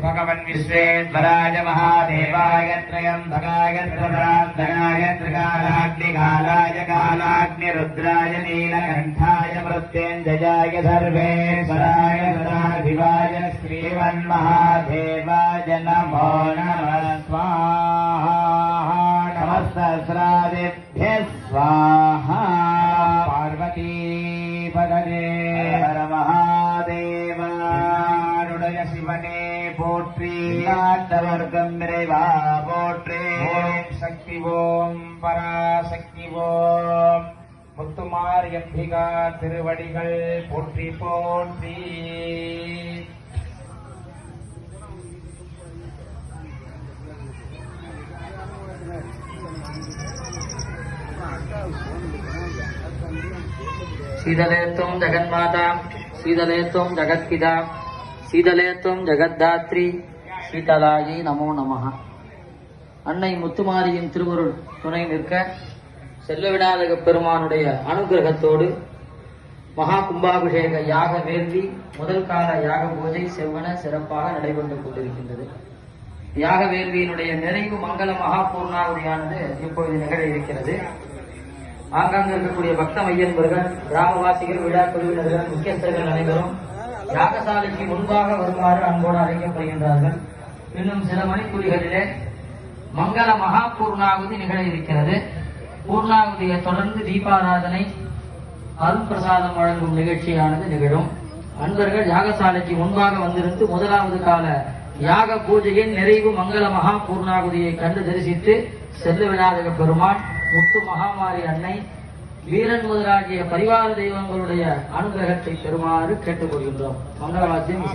भगवन् विश्वेश्वराय महादेवाय त्रयम्बकाय त्रिपुरान्तकाय त्रिकालाग्निकालाय कालाग्निरुद्राय नीलकण्ठाय मृत्युञ्जयाय सर्वेश्वराय सदाशिवाय श्रीमन्महादेवाय नमो नमः स्वाहा नमस्सहस्रादिभ्यः स्वाहा पार्वती पदगे हर महादेवानुडय शिवने पोट्री नाटवर्गं रेवा पोट्री शक्ति ओम पराशक्ति ओम முத்துமாரியம்பிகா திருவடிகள் போற்றி போற்றி. शीतलेत्वं जगन्माता शीतलेत्वं जगत्पिता शीतलेत्वं जगद्धात्री शीतलायै நமோ நமः. அன்னை முத்துமாரியின் திருவருள் துணை நிற்க செல்வவிநாயக பெருமானுடைய அனுகிரகத்தோடு மகா கும்பாபிஷேக யாக வேள்வி முதல் கால யாக பூஜை செவ்வன சிறப்பாக நடைபெற்றுக் கொண்டிருக்கின்றது. யாக வேள்வியினுடைய நிறைவு மங்கள மகா பூர்ணாவதியானது இப்பொழுது நிகழ இருக்கிறது. ஆங்காங்க இருக்கக்கூடிய பக்த மையன்பர்கள், கிராமவாசிகள், விழா குழுவினர்கள், முக்கியஸ்தர்கள் அனைவரும் யாகசாலைக்கு முன்பாக வருமாறு அன்போடு அழைக்கப்படுகின்றார்கள். இன்னும் சில மணித்துளிகளிலே மங்கள மகா பூர்ணாவதி நிகழ இருக்கிறது. பூர்ணாவதியை தொடர்ந்து தீபாராதனை, அருள் பிரசாதம் வழங்கும் நிகழ்ச்சியானது நிகழும். அன்பர்கள் யாகசாலைக்கு முன்பாக வந்திருந்து முதலாவது கால யாக பூஜையின் நிறைவு மங்கள மகா பூர்ணாவதியை கண்டு தரிசித்து செல்ல விநாயக பெருமான், முத்து மகாமாரி அன்னை, வீரன் முதலாகிய பரிவார தெய்வங்களுடைய அனுகிரகத்தை பெறுமாறு கேட்டுக்கொள்கின்றோம். மங்களவாத்தியம்